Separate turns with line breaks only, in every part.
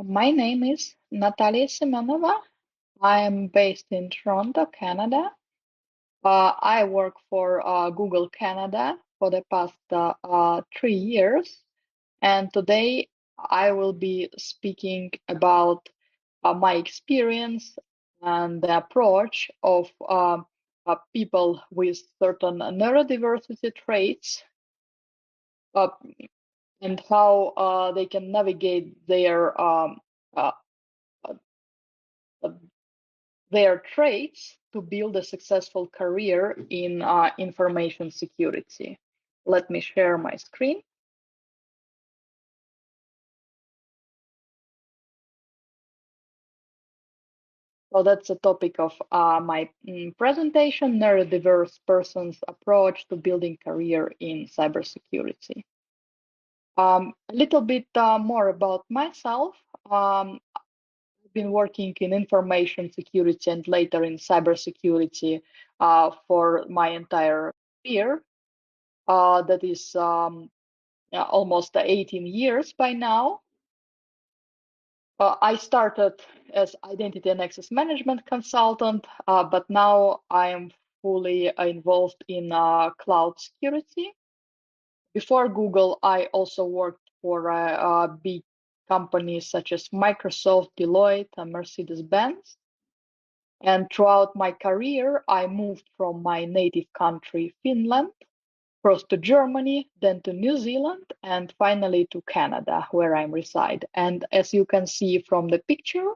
My name is Natalia Semenova. I am based in Toronto, Canada. I work for Google Canada for the past 3 years, and today I will be speaking about my experience and the approach of people with certain neurodiversity traits uh, and how they can navigate uh, uh, their traits to build a successful career in information security. Let me share my screen. So that's the topic of my presentation, Neurodiverse Person's Approach to Building Career in Cybersecurity. A little bit more about myself. I've been working in information security and later in cybersecurity for my entire career. That is almost 18 years by now. I started as identity and access management consultant, but now I am fully involved in cloud security. Before Google, I also worked for big companies such as Microsoft, Deloitte, and Mercedes-Benz. And throughout my career, I moved from my native country, Finland, first to Germany, then to New Zealand, and finally to Canada, where I reside. And as you can see from the picture,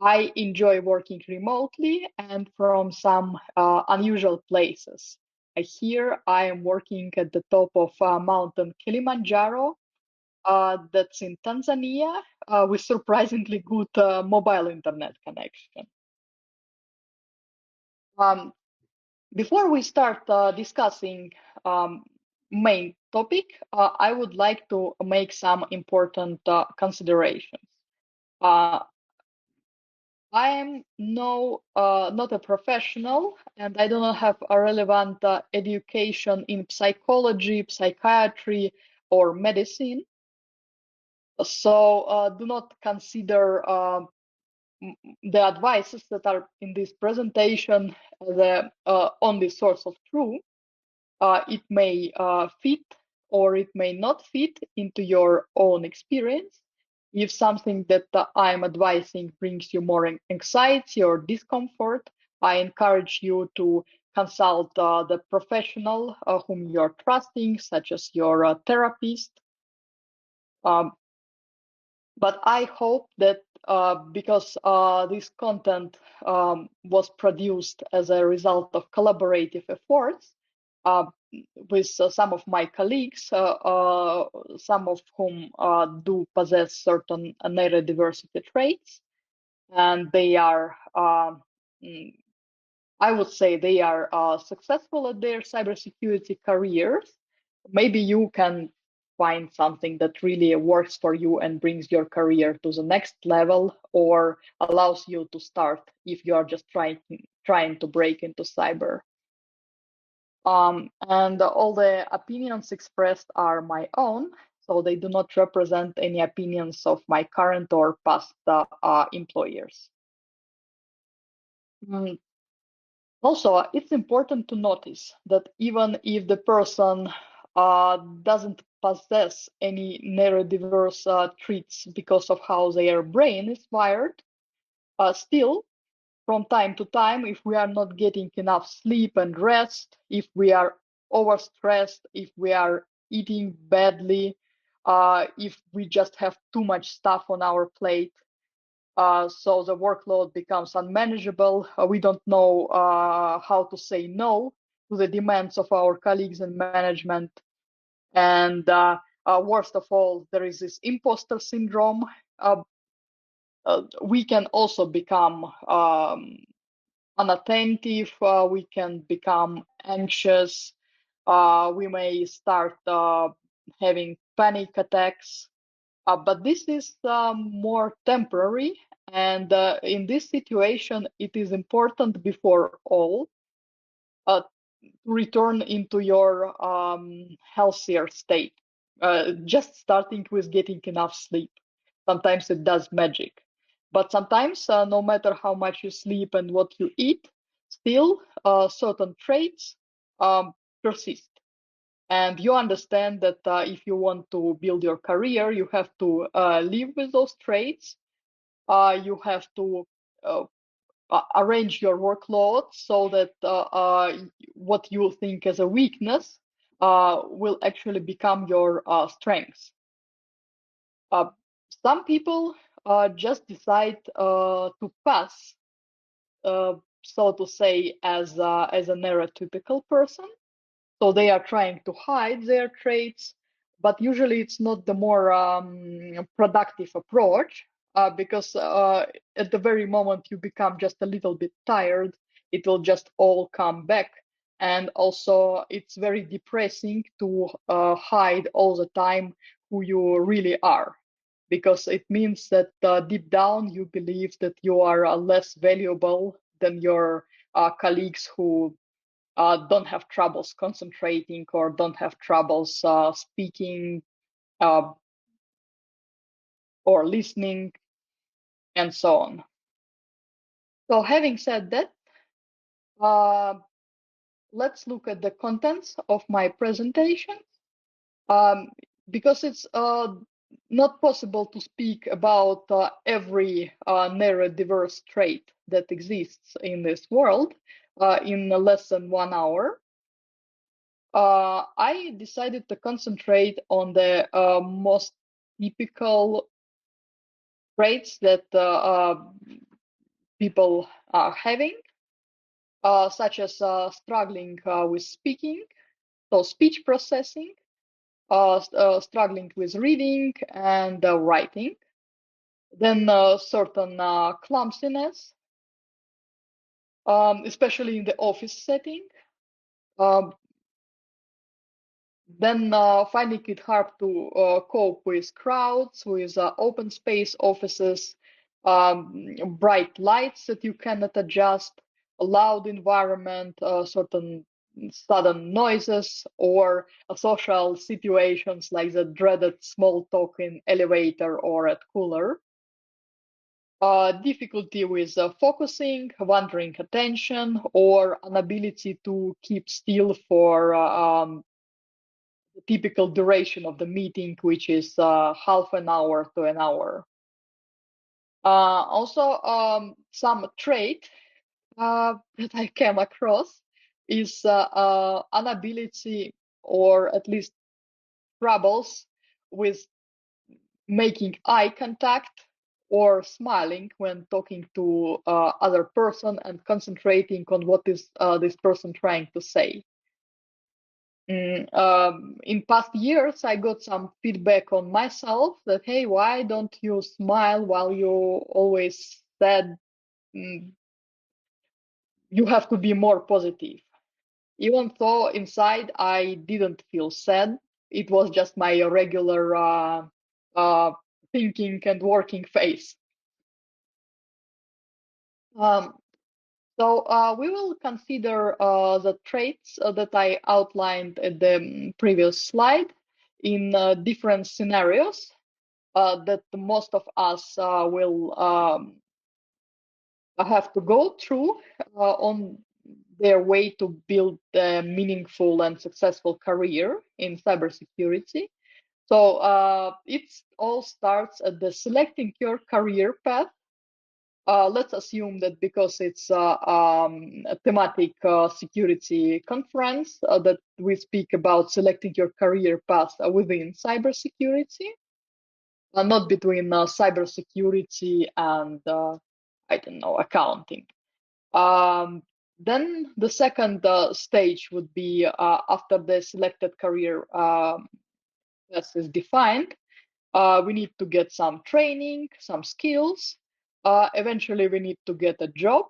I enjoy working remotely and from some unusual places. Here I am working at the top of Mountain Kilimanjaro, that's in Tanzania, with surprisingly good mobile internet connection. Um, Before we start discussing main topic, I would like to make some important considerations. Uh, I am not a professional, and I do not have a relevant education in psychology, psychiatry, or medicine. So do not consider the advices that are in this presentation the only source of truth. It may fit or it may not fit into your own experience. If something that I'm advising brings you more anxiety or discomfort, I encourage you to consult the professional whom you're trusting, such as your therapist. Um, but I hope that because this content was produced as a result of collaborative efforts uh, with some of my colleagues, some of whom do possess certain neurodiversity traits, and they are, I would say, they are successful at their cybersecurity careers. Maybe you can find something that really works for you and brings your career to the next level, or allows you to start if you are just trying to break into cyber. And all the opinions expressed are my own, so they do not represent any opinions of my current or past employers. Mm, Also, it's important to notice that even if the person doesn't possess any neurodiverse traits because of how their brain is wired, still, from time to time, if we are not getting enough sleep and rest, if we are overstressed, if we are eating badly, if we just have too much stuff on our plate, so the workload becomes unmanageable. We don't know how to say no to the demands of our colleagues and management. And worst of all, there is this imposter syndrome. We can also become unattentive, we can become anxious, we may start having panic attacks. But this is more temporary, and in this situation, it is important before all to return into your healthier state. Just starting with getting enough sleep. Sometimes it does magic. But sometimes, no matter how much you sleep and what you eat, still certain traits persist. And you understand that if you want to build your career, you have to live with those traits. You have to uh, arrange your workload so that what you think as a weakness will actually become your strengths. Some people just decide to pass, uh, so to say, as a neurotypical person. So they are trying to hide their traits, but usually it's not the more productive approach, because at the very moment you become just a little bit tired, it will just all come back. And also, it's very depressing to hide all the time who you really are, because it means that deep down you believe that you are less valuable than your colleagues who don't have troubles concentrating or don't have troubles speaking uh, or listening, and so on. So having said that, uh, let's look at the contents of my presentation, um, because it's not possible to speak about every neurodiverse trait that exists in this world in less than 1 hour. I decided to concentrate on the most typical traits that people are having, such as struggling with speaking, so speech processing, struggling with reading and writing, then certain clumsiness, especially in the office setting. Um, Then finding it hard to cope with crowds, with open space offices, bright lights that you cannot adjust, a loud environment, certain sudden noises, or social situations like the dreaded small talk in elevator or at cooler. Difficulty with focusing, wandering attention, or inability to keep still for the typical duration of the meeting, which is half an hour to an hour. Also, some trait that I came across is inability, or at least troubles with making eye contact or smiling when talking to other person and concentrating on what is this person trying to say. In past years, I got some feedback on myself that, hey, why don't you smile while you always said you have to be more positive? Even though inside I didn't feel sad, it was just my regular uh, thinking and working face. Um, so we will consider the traits that I outlined at the previous slide in different scenarios that most of us will have to go through on their way to build a meaningful and successful career in cybersecurity. So it all starts at the selecting your career path. Let's assume that because it's a thematic security conference, that we speak about selecting your career path within cybersecurity, not between cybersecurity and I don't know, accounting. Um, then the second stage would be after the selected career path is defined. We need to get some training, some skills. Eventually, we need to get a job,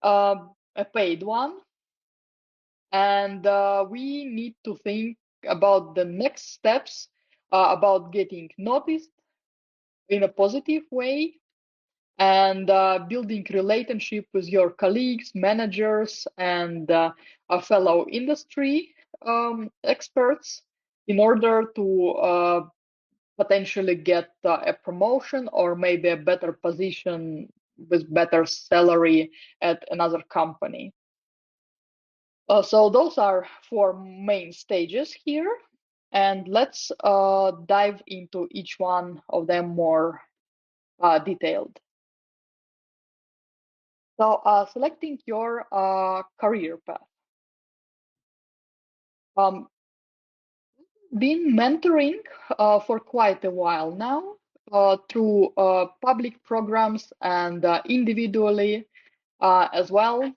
a paid one, and we need to think about the next steps, about getting noticed in a positive way, and building relationship with your colleagues, managers, and fellow industry experts in order to potentially get a promotion or maybe a better position with better salary at another company. So those are 4 main stages here, and let's dive into each one of them more detailed. So selecting your career path. Been mentoring for quite a while now through public programs and individually as well.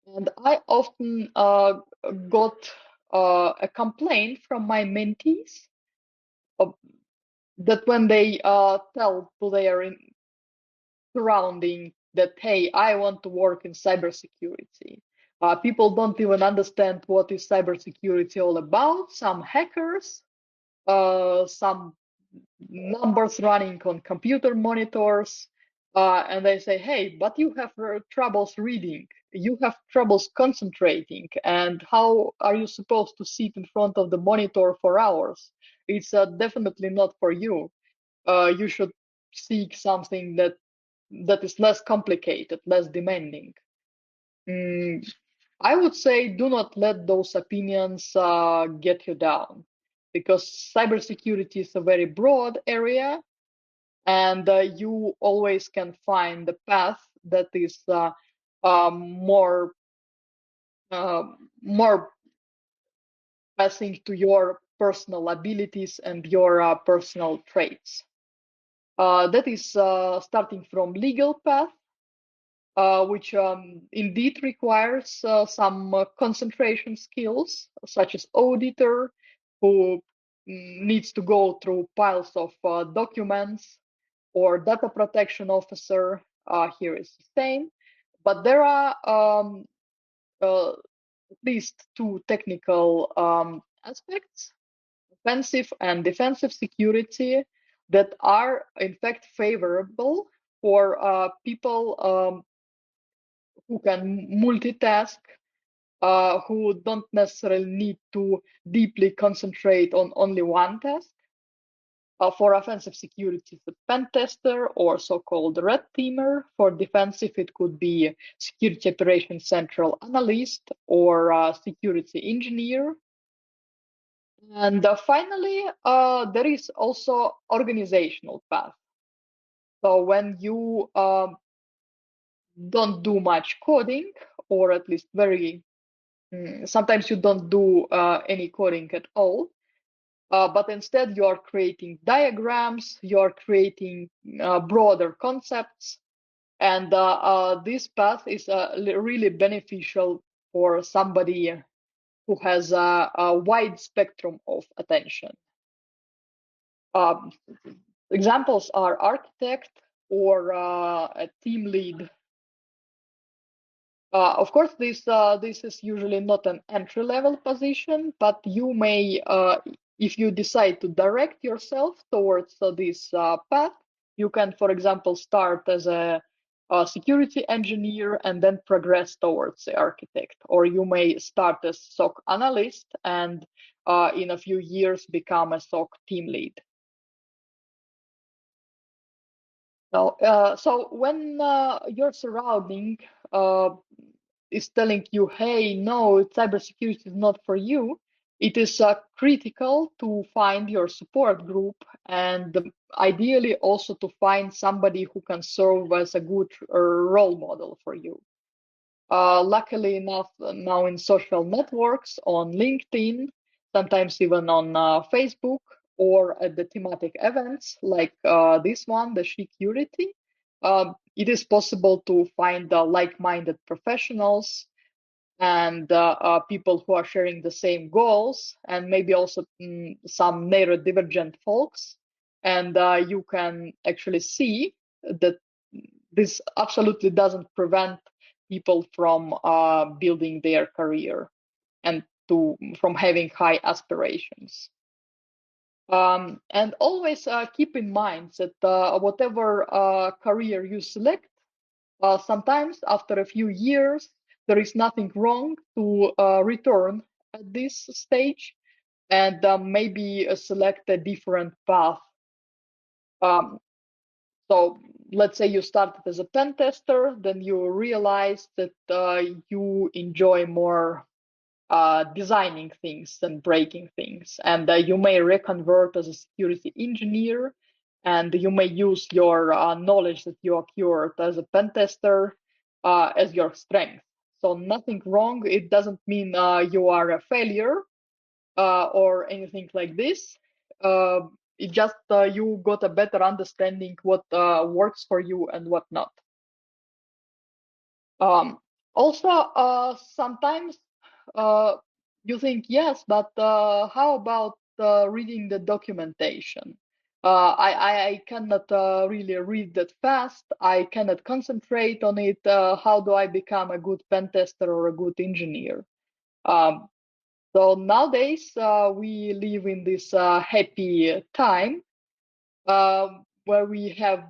And I often got a complaint from my mentees that when they tell to their surrounding that, hey, I want to work in cybersecurity. People don't even understand what is cybersecurity all about. Some hackers, some numbers running on computer monitors, and they say, hey, but you have troubles reading, you have troubles concentrating, and how are you supposed to sit in front of the monitor for hours? It's definitely not for you. You should seek something that is less complicated, less demanding. I would say do not let those opinions get you down, because cybersecurity is a very broad area, and you always can find the path that is more more passing to your personal abilities and your personal traits. That is starting from legal path, which indeed requires some concentration skills, such as auditor, who needs to go through piles of documents, or data protection officer. Here is the same, but there are at least 2 technical aspects: offensive and defensive security, that are in fact favorable for people who can multitask, who don't necessarily need to deeply concentrate on only one task. For offensive security, the pen tester or so-called red teamer. For defensive, it could be security operations central analyst or security engineer. And finally, there is also organizational path. So when you don't do much coding, or at least sometimes you don't do any coding at all, but instead you are creating diagrams, you are creating broader concepts, and this path is really beneficial for somebody who has a wide spectrum of attention. Um, Examples are architect or a team lead. Of course, this is usually not an entry-level position, but you may, if you decide to direct yourself towards this path, you can, for example, start as a security engineer and then progress towards the architect, or you may start as SOC analyst and in a few years become a SOC team lead. So when your surrounding is telling you, hey, no, cybersecurity is not for you, it is critical to find your support group, and ideally also to find somebody who can serve as a good role model for you. Luckily enough, now in social networks, on LinkedIn, sometimes even on Facebook, or at the thematic events like this one, the Security, it is possible to find like-minded professionals and people who are sharing the same goals, and maybe also some neurodivergent folks. And you can actually see that this absolutely doesn't prevent people from building their career and from having high aspirations. And always keep in mind that whatever career you select, sometimes after a few years, there is nothing wrong to return at this stage, and maybe select a different path. Um, so let's say you started as a pen tester, then you realize that you enjoy more designing things than breaking things. And you may reconvert as a security engineer, and you may use your knowledge that you acquired as a pen tester as your strength. So nothing wrong. It doesn't mean you are a failure or anything like this. Uh, it just you got a better understanding what works for you and what not. Um, Also, sometimes you think, yes, but how about reading the documentation? I cannot really read that fast. I cannot concentrate on it. How do I become a good pen tester or a good engineer? Um, so nowadays, we live in this happy time where we have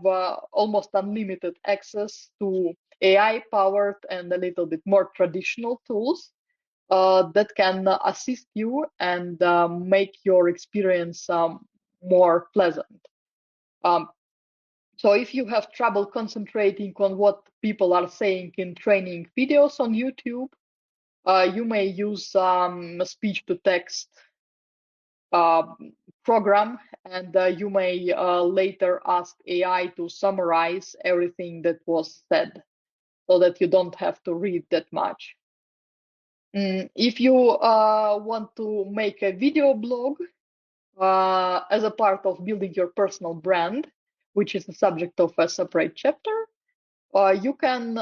almost unlimited access to AI powered and a little bit more traditional tools that can assist you and make your experience more pleasant. Um, so if you have trouble concentrating on what people are saying in training videos on YouTube, you may use speech to text uh, program, and you may later ask AI to summarize everything that was said so that you don't have to read that much. If you want to make a video blog as a part of building your personal brand, which is the subject of a separate chapter, you can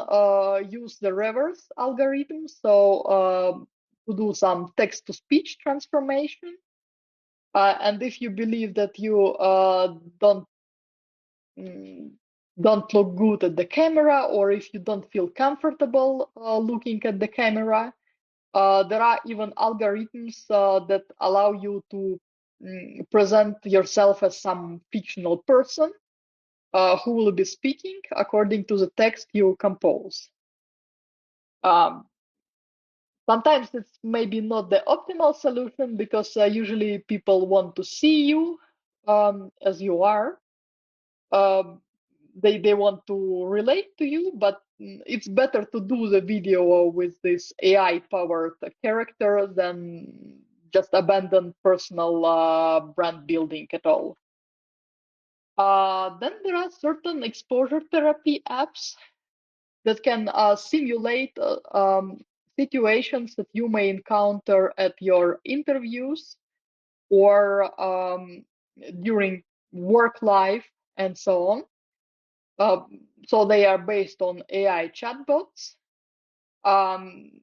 use the reverse algorithm. So to do some text to speech transformation. And if you believe that you mm, don't look good at the camera, or if you don't feel comfortable looking at the camera, there are even algorithms that allow you to present yourself as some fictional person who will be speaking according to the text you compose. Um, Sometimes it's maybe not the optimal solution because usually people want to see you as you are. Um, they want to relate to you, but it's better to do the video with this AI powered character than just abandon personal brand building at all. Then there are certain exposure therapy apps that can simulate situations that you may encounter at your interviews or during work life and so on. So they are based on AI chatbots.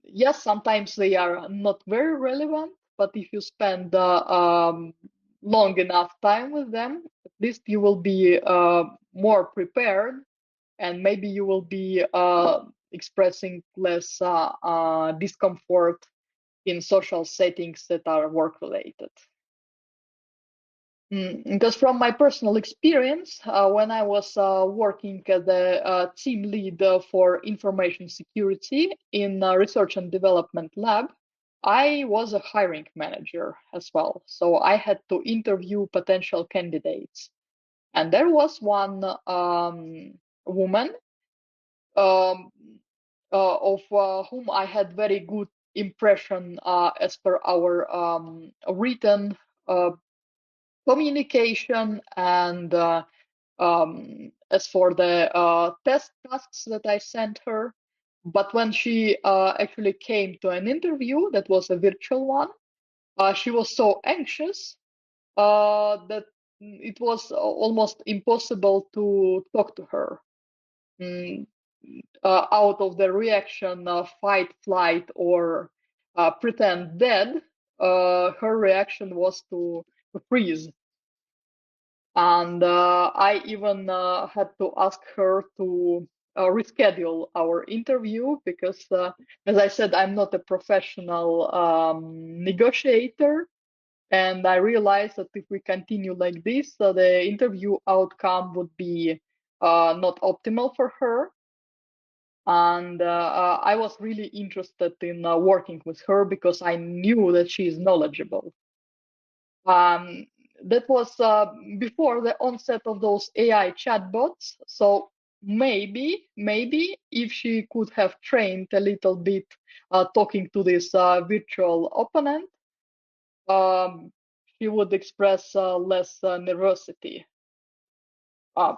Yes, sometimes they are not very relevant, but if you spend long enough time with them, at least you will be more prepared, and maybe you will be expressing less discomfort in social settings that are work related. Because from my personal experience, when I was working as a team lead for information security in a research and development lab, I was a hiring manager as well. So I had to interview potential candidates. And there was one woman um, of whom I had very good impression as per our written communication, and as for the test tasks that I sent her. But when she actually came to an interview, that was a virtual one, she was so anxious that it was almost impossible to talk to her. Mm, Out of the reaction of fight, flight, or pretend dead, her reaction was to freeze. And I even had to ask her to reschedule our interview because, as I said, I'm not a professional negotiator. And I realized that if we continue like this, the interview outcome would be not optimal for her. And I was really interested in working with her because I knew that she is knowledgeable. Um, that was before the onset of those AI chatbots. So maybe if she could have trained a little bit talking to this virtual opponent, um, she would express less nervosity. Uh,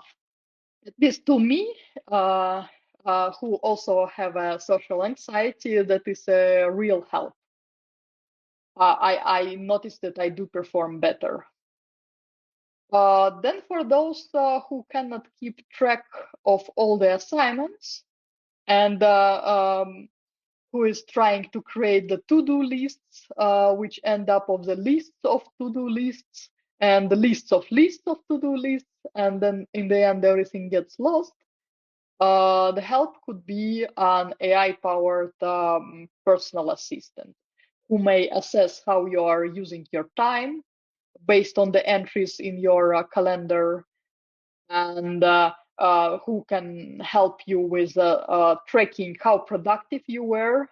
at least to me, who also have a social anxiety, that is a real help. I noticed that I do perform better. Then for those who cannot keep track of all the assignments and who is trying to create the to-do lists, which end up of the lists of to-do lists and the lists of to-do lists, and then in the end everything gets lost. The help could be an AI-powered personal assistant who may assess how you are using your time based on the entries in your calendar, and who can help you with tracking how productive you were.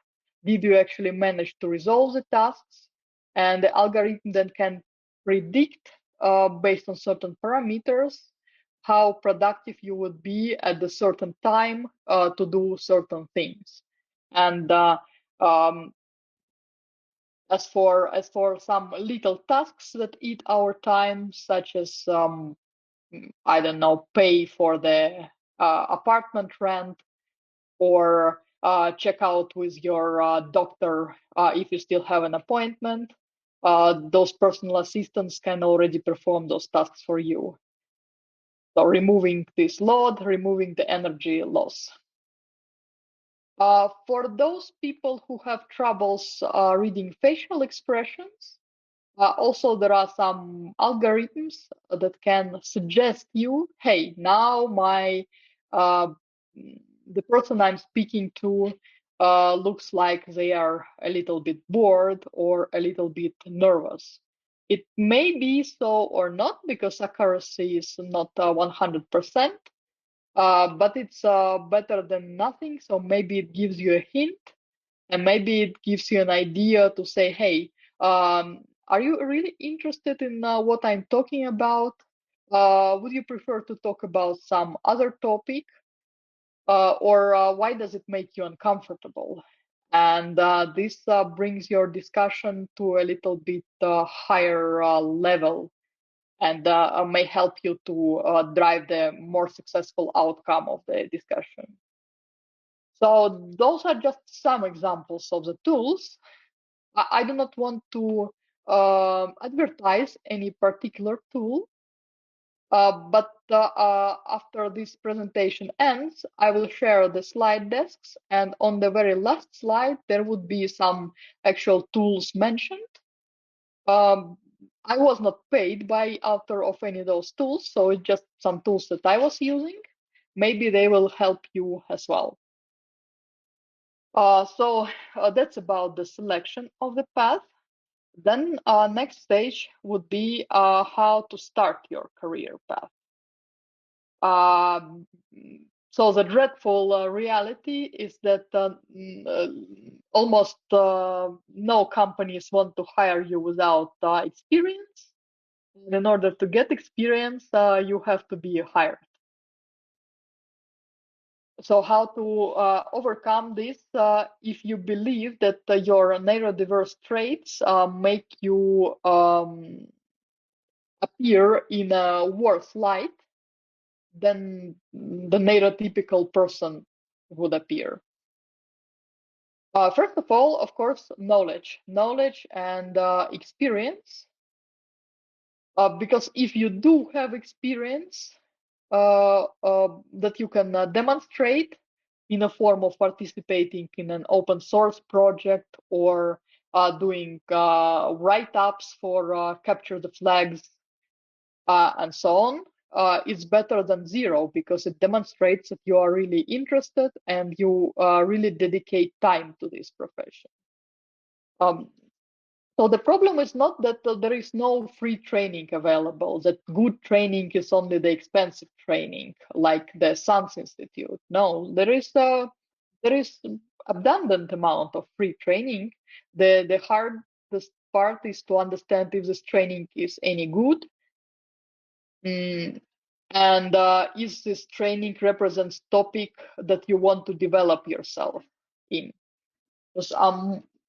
Did you actually manage to resolve the tasks? And the algorithm then can predict, based on certain parameters, how productive you would be at a certain time to do certain things. And um, as for some little tasks that eat our time, such as I don't know, pay for the apartment rent, or check out with your doctor if you still have an appointment. Those personal assistants can already perform those tasks for you. So removing this load, removing the energy loss. For those people who have troubles reading facial expressions, also, there are some algorithms that can suggest you, hey, now uh, the person I'm speaking to looks like they are a little bit bored or a little bit nervous. It may be so or not, because accuracy is not 100%, but it's better than nothing. So maybe it gives you a hint, and maybe it gives you an idea to say, hey, are you really interested in what I'm talking about? Would you prefer to talk about some other topic? Or why does it make you uncomfortable? And this brings your discussion to a little bit higher level, and may help you to drive the more successful outcome of the discussion. So those are just some examples of the tools. I do not want to advertise any particular tool, but after this presentation ends, I will share the slide desks, and on the very last slide, there would be some actual tools mentioned. I was not paid by author of any of those tools, so it's just some tools that I was using. Maybe they will help you as well. So that's about the selection of the path. Then next stage would be how to start your career path. So the dreadful reality is that almost no companies want to hire you without experience. And in order to get experience, you have to be hired. So how to overcome this if you believe that your neurodiverse traits make you appear in a worse light than the neurotypical person would appear. First of all, of course, knowledge and experience. Because if you do have experience that you can demonstrate in a form of participating in an open source project, or doing write-ups for capture the flags, and so on, it's better than zero, because it demonstrates that you are really interested and you really dedicate time to this profession. So the problem is not that there is no free training available, that good training is only the expensive training, like the SANS Institute. No, there is abundant amount of free training. The hardest part is to understand if this training is any good. And is this training represents topic that you want to develop yourself in? Because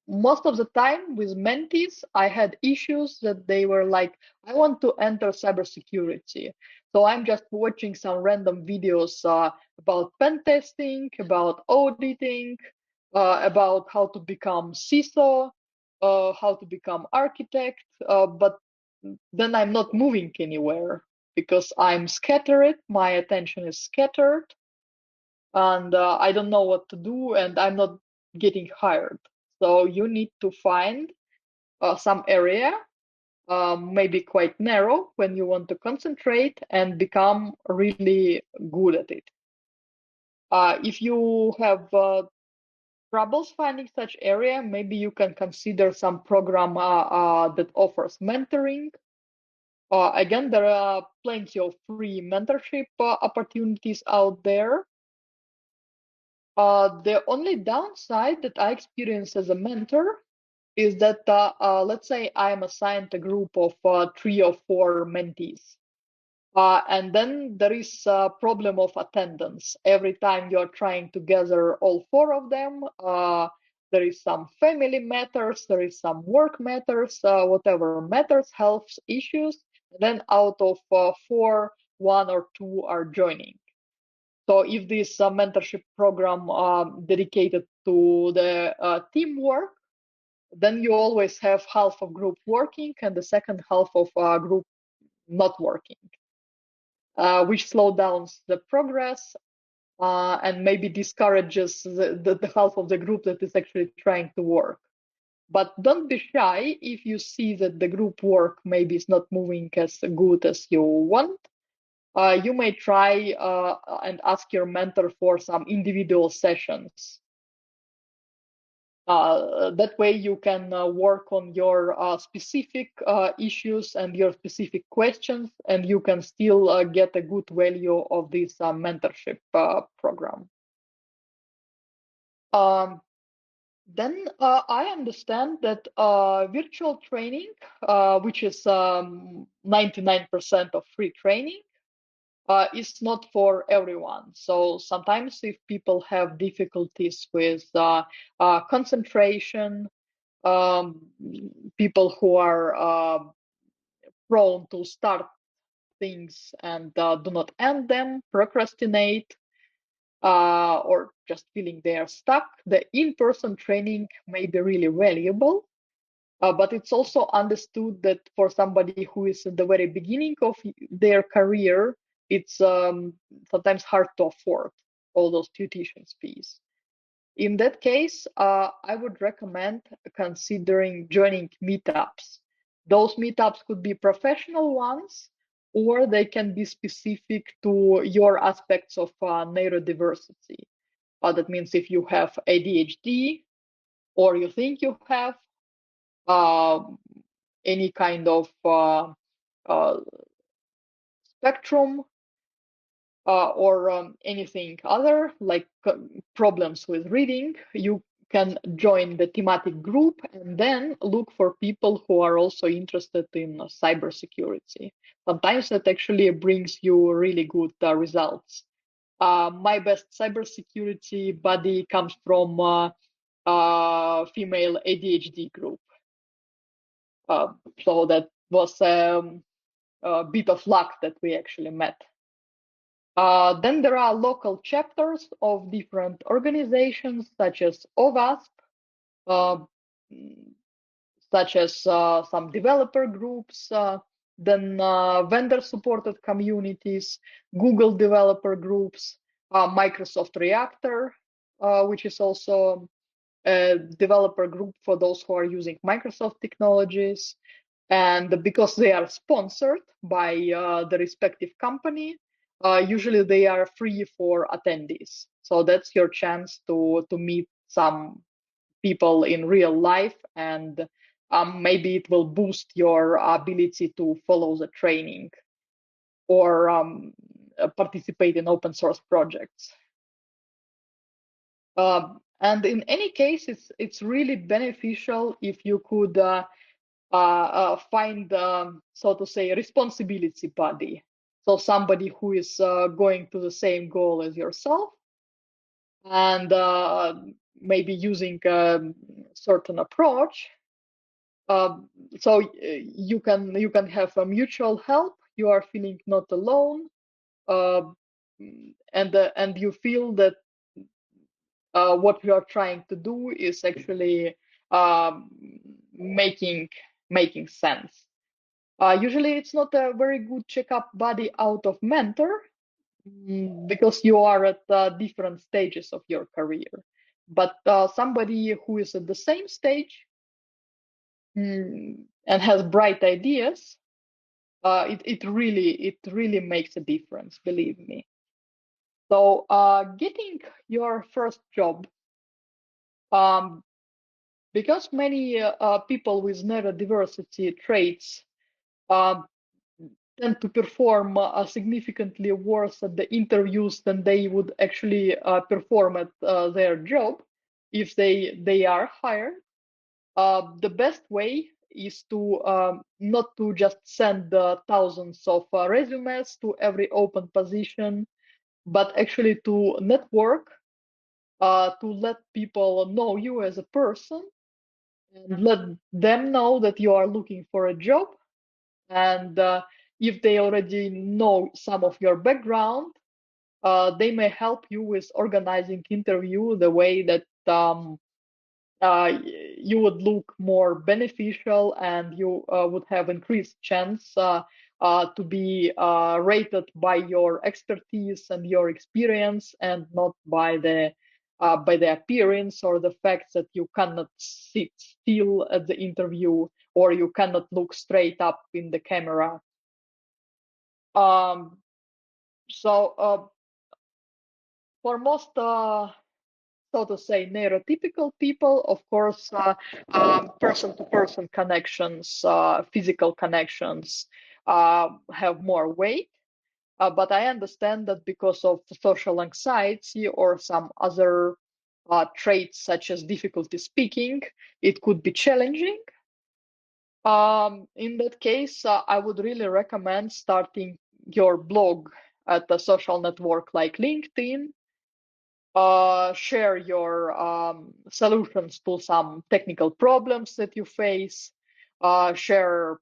most of the time with mentees, I had issues that they were like, I want to enter cybersecurity. So I'm just watching some random videos about pen testing, about auditing, about how to become CISO, how to become architect, but then I'm not moving anywhere because I'm scattered, my attention is scattered, and I don't know what to do, and I'm not getting hired. So you need to find some area, maybe quite narrow, when you want to concentrate and become really good at it. If you have troubles finding such area, maybe you can consider some program that offers mentoring. Again, there are plenty of free mentorship opportunities out there. The only downside that I experienced as a mentor is that, let's say I am assigned a group of 3 or 4 mentees. And then there is a problem of attendance. Every time you're trying to gather all 4 of them, there is some family matters, there is some work matters, whatever matters, health issues. And then out of 4, 1 or 2 are joining. So if this mentorship program dedicated to the teamwork, then you always have half of group working and the second half of group not working, which slows down the progress and maybe discourages the half of the group that is actually trying to work. But don't be shy if you see that the group work maybe is not moving as good as you want. You may try and ask your mentor for some individual sessions. That way you can work on your specific issues and your specific questions, and you can still get a good value of this mentorship program. Then I understand that virtual training, which is 99% of free training, is not for everyone. So sometimes if people have difficulties with concentration, people who are prone to start things and do not end them, procrastinate, or just feeling they are stuck, the in-person training may be really valuable. But it's also understood that for somebody who is at the very beginning of their career, it's sometimes hard to afford all those tuition fees. In that case, I would recommend considering joining meetups. Those meetups could be professional ones, or they can be specific to your aspects of neurodiversity. That means if you have ADHD, or you think you have, uh, any kind of spectrum, or anything other like problems with reading, you can join the thematic group and then look for people who are also interested in cybersecurity. Sometimes that actually brings you really good results. My best cybersecurity buddy comes from female ADHD group. So that was a bit of luck that we actually met. Then there are local chapters of different organizations, such as OWASP, uh, such as some developer groups, then vendor-supported communities, Google developer groups, Microsoft Reactor, which is also a developer group for those who are using Microsoft technologies. And because they are sponsored by the respective company, usually they are free for attendees. So that's your chance to meet some people in real life, and maybe it will boost your ability to follow the training or participate in open source projects. And in any case, it's really beneficial if you could find, so to say, responsibility buddy. So somebody who is going to the same goal as yourself, and maybe using a certain approach. So you can have a mutual help. You are feeling not alone, uh, and you feel that what you are trying to do is actually um, making making sense. Usually, it's not a very good checkup buddy out of mentor, because you are at different stages of your career. But somebody who is at the same stage, and has bright ideas, it really makes a difference, believe me. So getting your first job, um, because many people with neurodiversity traits um, tend to perform significantly worse at the interviews than they would actually perform at their job if they are hired. The best way is to not to just send thousands of resumes to every open position, but actually to network, to let people know you as a person, and let them know that you are looking for a job. And if they already know some of your background, they may help you with organizing interview the way that you would look more beneficial, and you would have increased chance to be rated by your expertise and your experience, and not by the appearance or the fact that you cannot sit still at the interview, or you cannot look straight up in the camera. Um, so for most so to say, neurotypical people, of course, person-to-person connections, physical connections have more weight. But I understand that because of social anxiety or some other traits such as difficulty speaking, it could be challenging. In that case, I would really recommend starting your blog at a social network like LinkedIn. Share your solutions to some technical problems that you face, share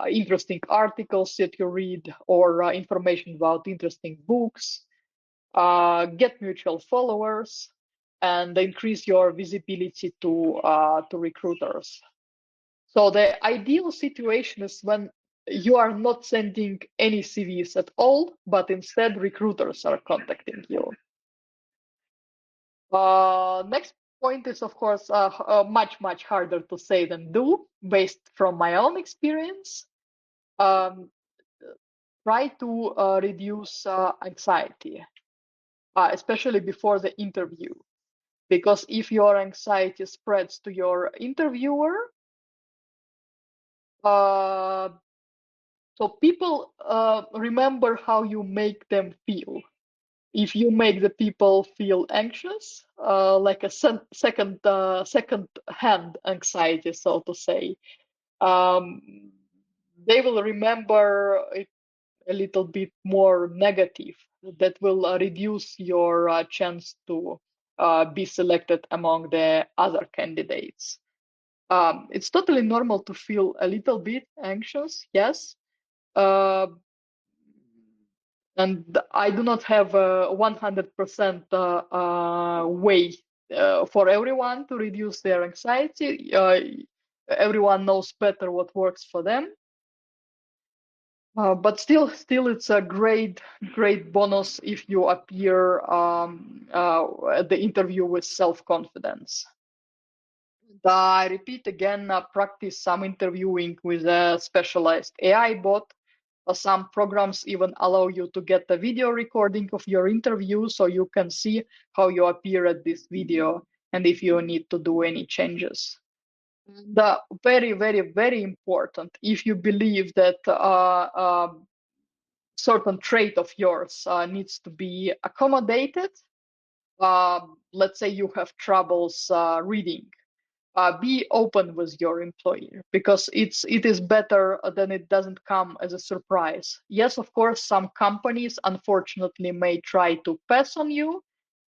interesting articles that you read, or information about interesting books, get mutual followers, and increase your visibility to recruiters. So the ideal situation is when you are not sending any CVs at all, but instead recruiters are contacting you. Next point is, of course, much harder to say than do, based from my own experience. Um, Try to reduce anxiety, especially before the interview, because if your anxiety spreads to your interviewer, uh, so people remember how you make them feel. If you make the people feel anxious, like a second-hand anxiety, so to say, um, they will remember it a little bit more negative. That will reduce your chance to be selected among the other candidates. It's totally normal to feel a little bit anxious, yes. Uh, and I do not have a 100% way for everyone to reduce their anxiety. Everyone knows better what works for them. But still, it's a great bonus if you appear at the interview with self-confidence. I repeat again, practice some interviewing with a specialized AI bot. Some programs even allow you to get a video recording of your interview, so you can see how you appear at this video and if you need to do any changes. The very important, if you believe that certain trait of yours needs to be accommodated, let's say you have troubles reading, be open with your employer, because it is better than it doesn't come as a surprise. Yes, of course, some companies unfortunately may try to pass on you,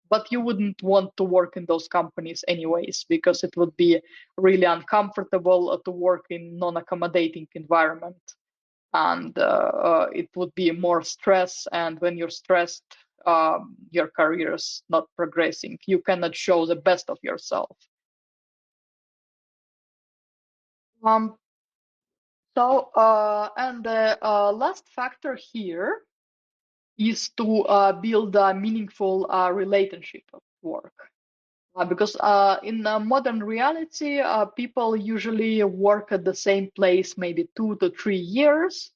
but you wouldn't want to work in those companies anyways, because it would be really uncomfortable to work in non-accommodating environment, and it would be more stress. And when you're stressed, your career is not progressing. You cannot show the best of yourself. Um, and the last factor here is to build a meaningful relationship at work. Because in modern reality, people usually work at the same place maybe 2 to 3 years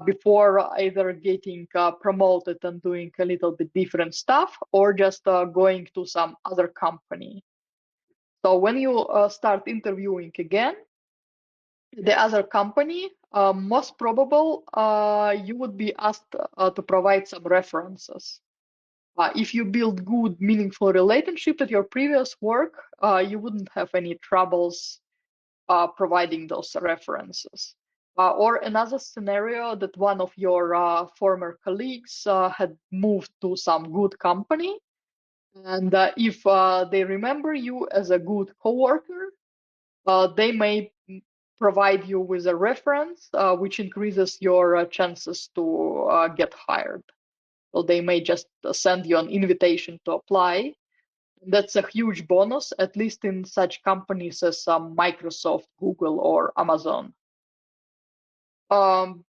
before either getting promoted and doing a little bit different stuff, or just going to some other company. So when you start interviewing again, the other company, most probable you would be asked to provide some references. If you build good, meaningful relationship at your previous work, you wouldn't have any troubles providing those references. Or another scenario, that one of your former colleagues had moved to some good company, and if they remember you as a good coworker, they may provide you with a reference, which increases your chances to get hired. So they may just send you an invitation to apply. That's a huge bonus, at least in such companies as Microsoft, Google, or Amazon. Um,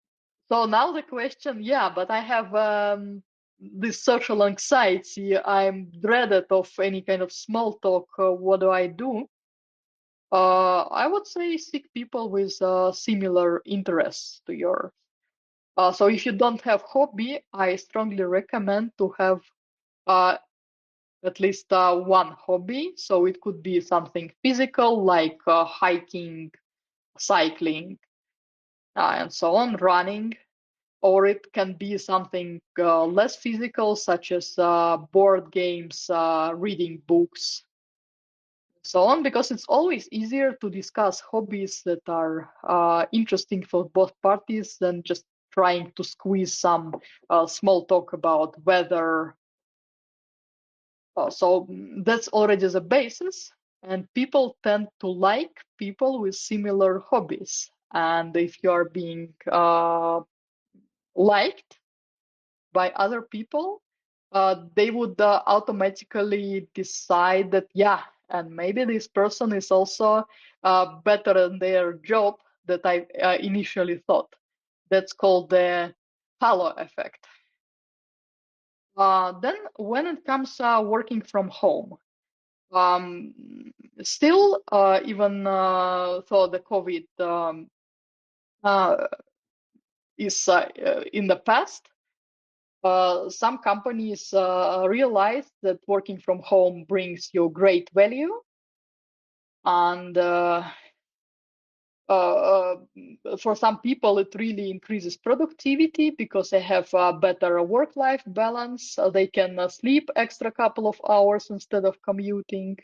so now the question, yeah, but I have this social anxiety. I'm dreaded of any kind of small talk. What do I do? I would say seek people with similar interests to yours. So if you don't have hobby, I strongly recommend to have uh, at least one hobby. So it could be something physical like hiking, cycling, and so on, running, or it can be something less physical, such as board games, reading books, so on, because it's always easier to discuss hobbies that are interesting for both parties than just trying to squeeze some small talk about weather. So that's already the basis, and people tend to like people with similar hobbies. And if you are being liked by other people, they would automatically decide that, yeah, and maybe this person is also better in their job that I initially thought. That's called the halo effect. Then when it comes working from home, um, still, even though the COVID uh, is in the past, some companies realize that working from home brings you great value, and uh, for some people it really increases productivity because they have a better work-life balance. They can sleep extra couple of hours instead of commuting.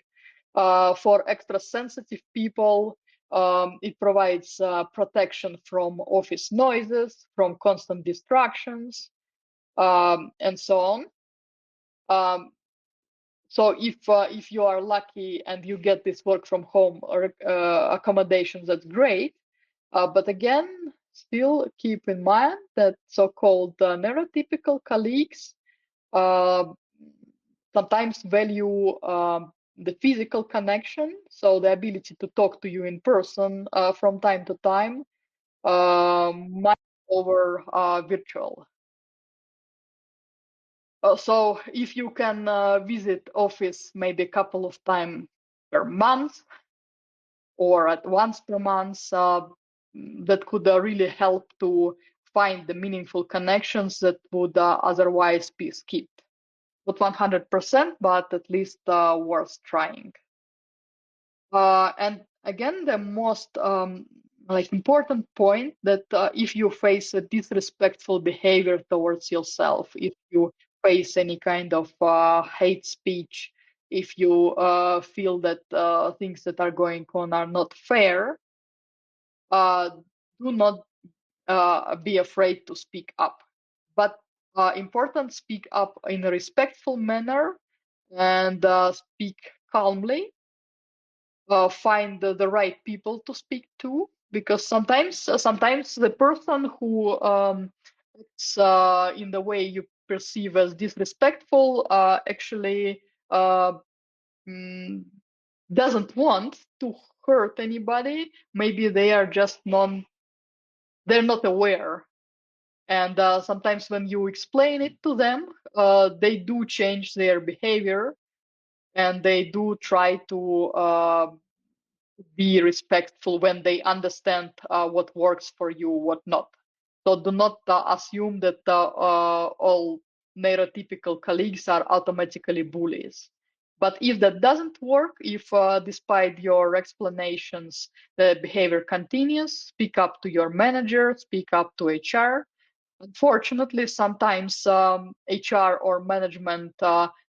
For extra sensitive people, it provides protection from office noises, from constant distractions, and so on. Um, so if you are lucky and you get this work from home or accommodations, that's great. But again, still keep in mind that so-called neurotypical colleagues uh, sometimes value the physical connection, so the ability to talk to you in person from time to time, much over virtual. So if you can visit office maybe a couple of times per month or at once per month, that could really help to find the meaningful connections that would otherwise be skipped. Not 100%, but at least worth trying. And again, the most like important point, that if you face a disrespectful behavior towards yourself, if you face any kind of hate speech, if you feel that things that are going on are not fair, uh, do not be afraid to speak up. But important, speak up in a respectful manner and speak calmly. Find the right people to speak to, because sometimes the person who it's in the way you perceive as disrespectful actually uh, mm, doesn't want to hurt anybody. Maybe they are just they're not aware. And sometimes when you explain it to them, they do change their behavior, and they do try to be respectful when they understand what works for you, what not. So do not assume that all neurotypical colleagues are automatically bullies. But if that doesn't work, if despite your explanations the behavior continues, speak up to your manager, speak up to HR. Unfortunately, sometimes HR or management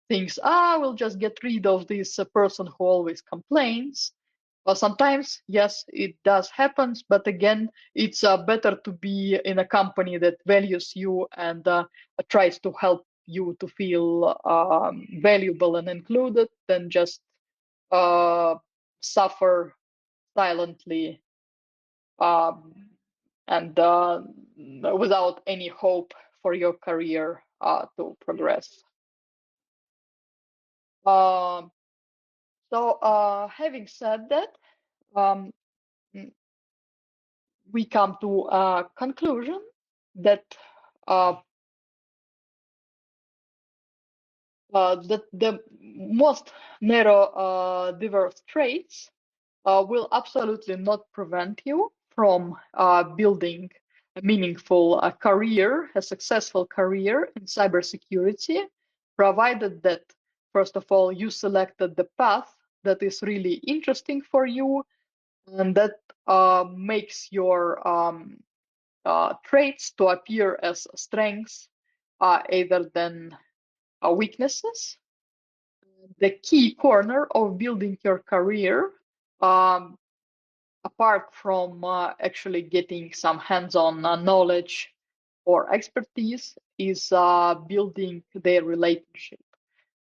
thinks, we'll just get rid of this person who always complains. Sometimes, yes, it does happen, but again, it's better to be in a company that values you and tries to help you to feel valuable and included than just uh, suffer silently um, and without any hope for your career to progress. Um, having said that, um, we come to a conclusion that uh, that the most neurodiverse traits will absolutely not prevent you from building a meaningful career, a successful career in cybersecurity, provided that, first of all, you selected the path that is really interesting for you and that makes your traits to appear as strengths either than weaknesses. The key corner of building your career, um, apart from actually getting some hands-on knowledge or expertise, is building their relationship.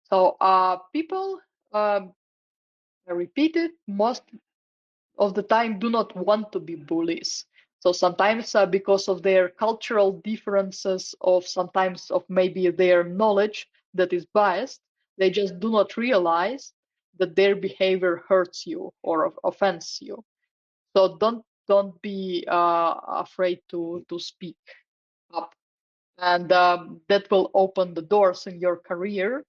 So people, I repeat it, most of the time do not want to be bullies. So sometimes because of their cultural differences, of sometimes of maybe their knowledge that is biased, they just do not realize that their behavior hurts you or offends you. So don't be afraid to speak up, and that will open the doors in your career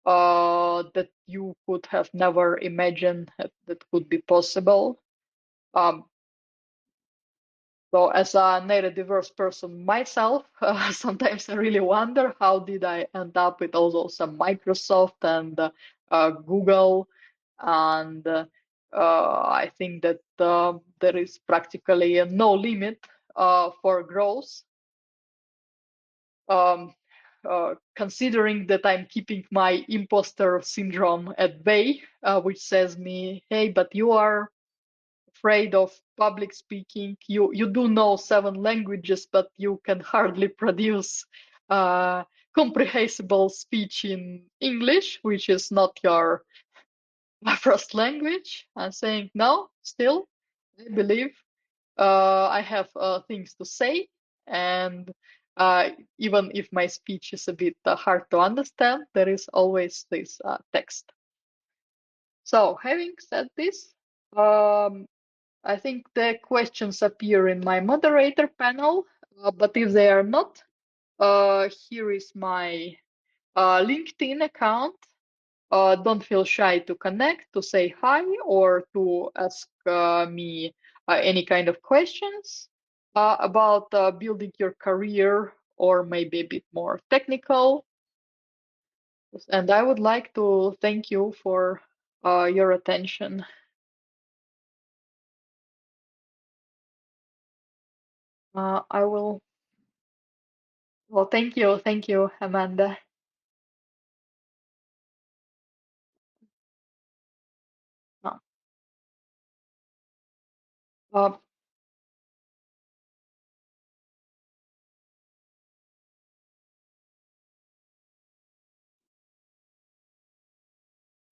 that you could have never imagined that could be possible. Um, So as a neurodiverse person myself, sometimes I really wonder how did I end up with also Microsoft and Google, and I think that there is practically no limit for growth. Um, considering that I'm keeping my imposter syndrome at bay, which says me, hey, but you are afraid of public speaking. You do know 7 languages, but you can hardly produce comprehensible speech in English, which is not your first language. I'm saying no. Still, I believe I have things to say, and uh, even if my speech is a bit hard to understand, there is always this text. So, having said this, um, I think the questions appear in my moderator panel, but if they are not, here is my LinkedIn account. Don't feel shy to connect, to say hi, or to ask me any kind of questions about building your career or maybe a bit more technical. And I would like to thank you for your attention. I will. Well, thank you, Amanda. Uh,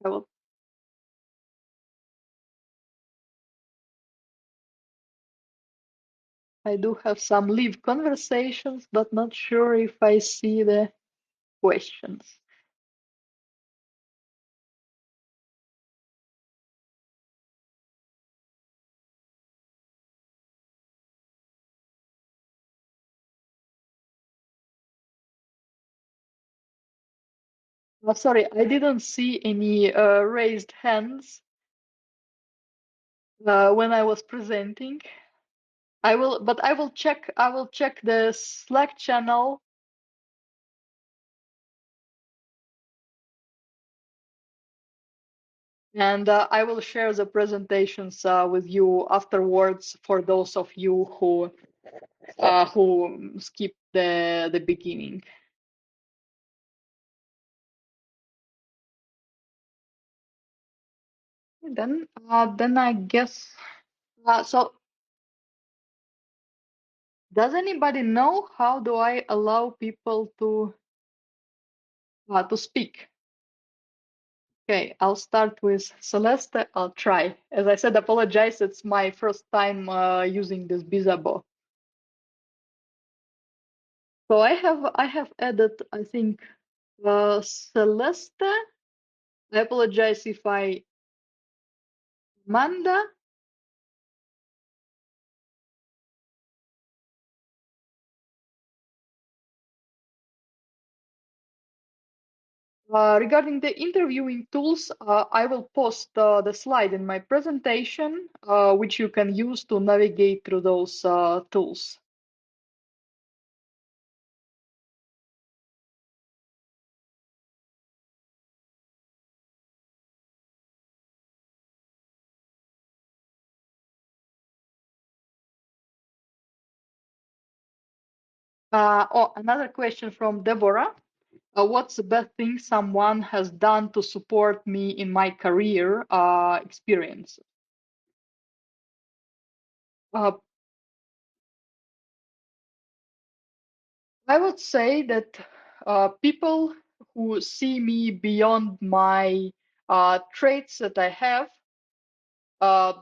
I will. I do have some live conversations, but not sure if I see the questions. Sorry, I didn't see any raised hands when I was presenting. But I will check. I will check the Slack channel, and I will share the presentations with you afterwards for those of you who skipped the beginning. Then I guess. So, does anybody know how do I allow people to speak? Okay, I'll start with Celeste. I'll try. As I said, apologize. It's my first time using this Bizabo. So I have added, I think, Celeste. I apologize if I Amanda. Regarding the interviewing tools, I will post the slide in my presentation, which you can use to navigate through those tools. Another question from Deborah. What's the best thing someone has done to support me in my career experience? Uh, I would say that people who see me beyond my traits that I have, uh,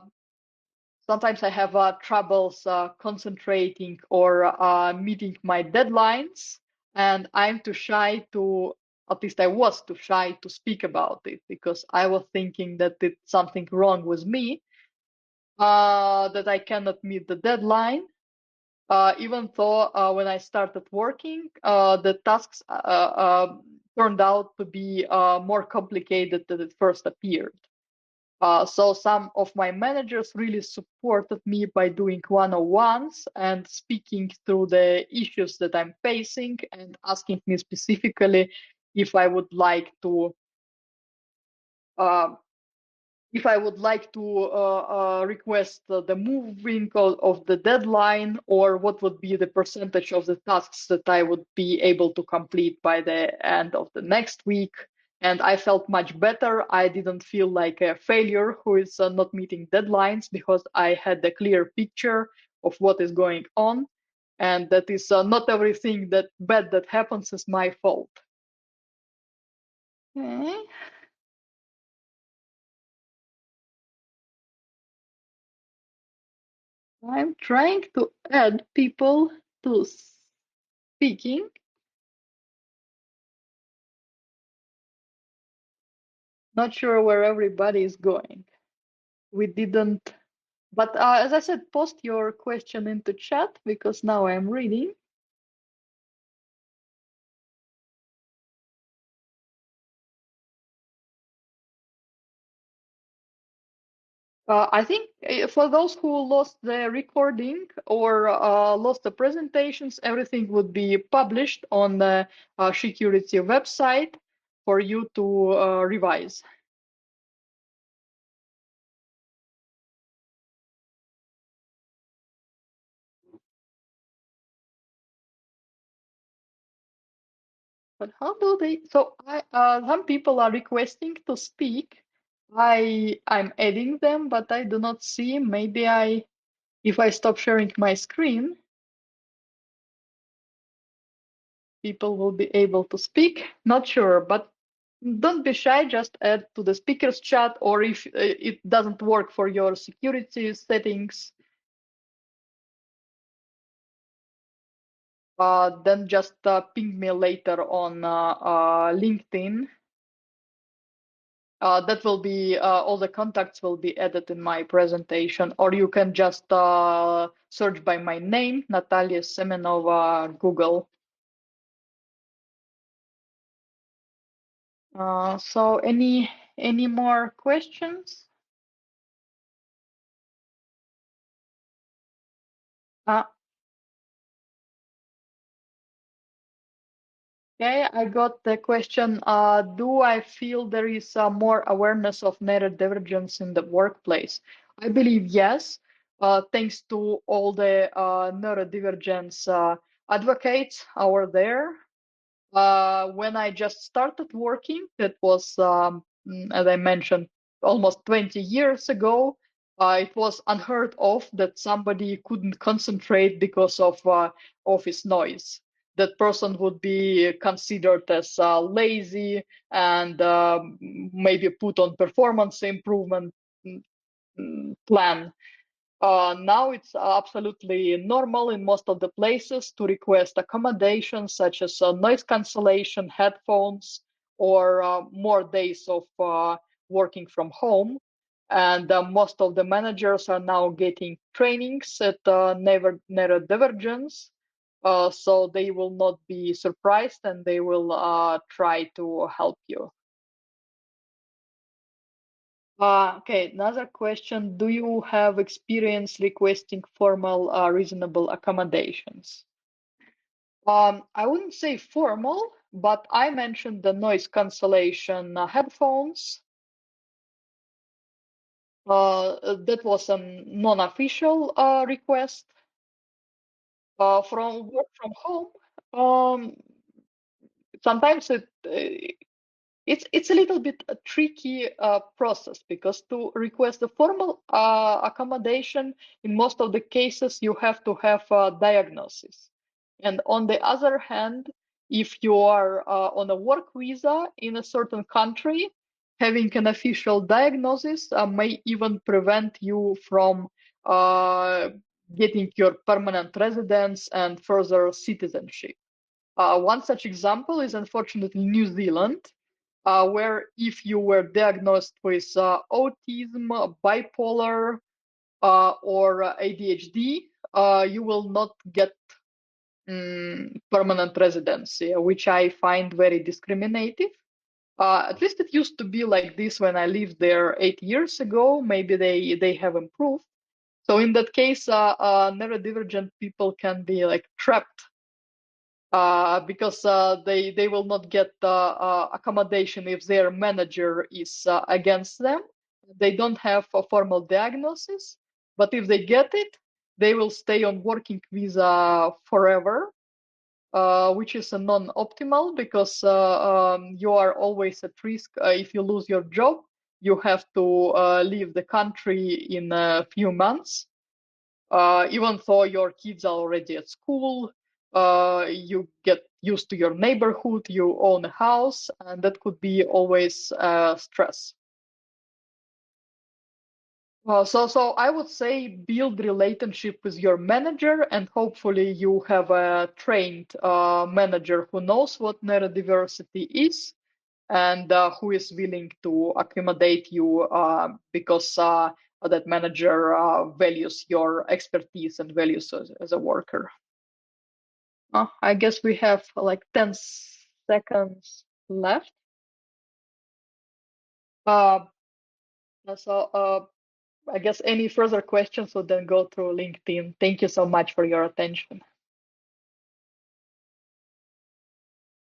sometimes I have troubles concentrating or meeting my deadlines, and I'm too shy to, at least I was too shy to speak about it because I was thinking that it's something wrong with me, that I cannot meet the deadline. Even though when I started working, the tasks turned out to be more complicated than it first appeared. So some of my managers really supported me by doing one-on-ones and speaking through the issues that I'm facing and asking me specifically if I would like to uh, request the moving of the deadline, or what would be the percentage of the tasks that I would be able to complete by the end of the next week. And I felt much better. I didn't feel like a failure who is not meeting deadlines because I had a clear picture of what is going on. And that is not everything that bad that happens is my fault. Okay. I'm trying to add people to speaking. Not sure where everybody is going. We didn't, but as I said, post your question into chat because now I'm reading. I think for those who lost the recording or lost the presentations, everything would be published on the security website for you to revise. But how do they? So some people are requesting to speak. I'm adding them, but I do not see. Maybe I If I stop sharing my screen, people will be able to speak. Not sure, but don't be shy, just add to the speakers chat, or if it doesn't work for your security settings, then just ping me later on LinkedIn. That will be all the contacts will be added in my presentation, or you can just search by my name, Natalia Semenova, Google. So any more questions? Okay, I got the question. Do I feel there is more awareness of neurodivergence in the workplace? I believe yes, thanks to all the neurodivergence advocates over there. When I just started working, that was, as I mentioned, almost 20 years ago. It was unheard of that somebody couldn't concentrate because of office noise. That person would be considered as lazy and maybe put on performance improvement plan. Now it's absolutely normal in most of the places to request accommodations such as noise cancellation, headphones, or more days of working from home. And most of the managers are now getting trainings at neurodivergence, so they will not be surprised and they will try to help you. Okay, another question. Do you have experience requesting formal, reasonable accommodations? I wouldn't say formal, but I mentioned the noise cancellation headphones. That was a non-official request. From work from home, sometimes it's a little bit a tricky process because to request a formal accommodation, in most of the cases, you have to have a diagnosis. And on the other hand, if you are on a work visa in a certain country, having an official diagnosis may even prevent you from uh, getting your permanent residence and further citizenship. One such example is unfortunately New Zealand, where if you were diagnosed with autism, bipolar, or ADHD, you will not get permanent residency, which I find very discriminative. At least it used to be like this when I lived there 8 years ago. Maybe they have improved. So in that case, neurodivergent people can be like trapped because they will not get accommodation if their manager is against them. They don't have a formal diagnosis, but if they get it, they will stay on working visa forever, which is a non-optimal because you are always at risk. If you lose your job, you have to leave the country in a few months. Even though your kids are already at school, you get used to your neighborhood, you own a house, and that could be always stress. So I would say build relationship with your manager, and hopefully you have a trained manager who knows what neurodiversity is and who is willing to accommodate you because that manager values your expertise and values as a worker. I guess we have like 10 seconds left. Uh, so I guess any further questions would then go through LinkedIn. Thank you so much for your attention.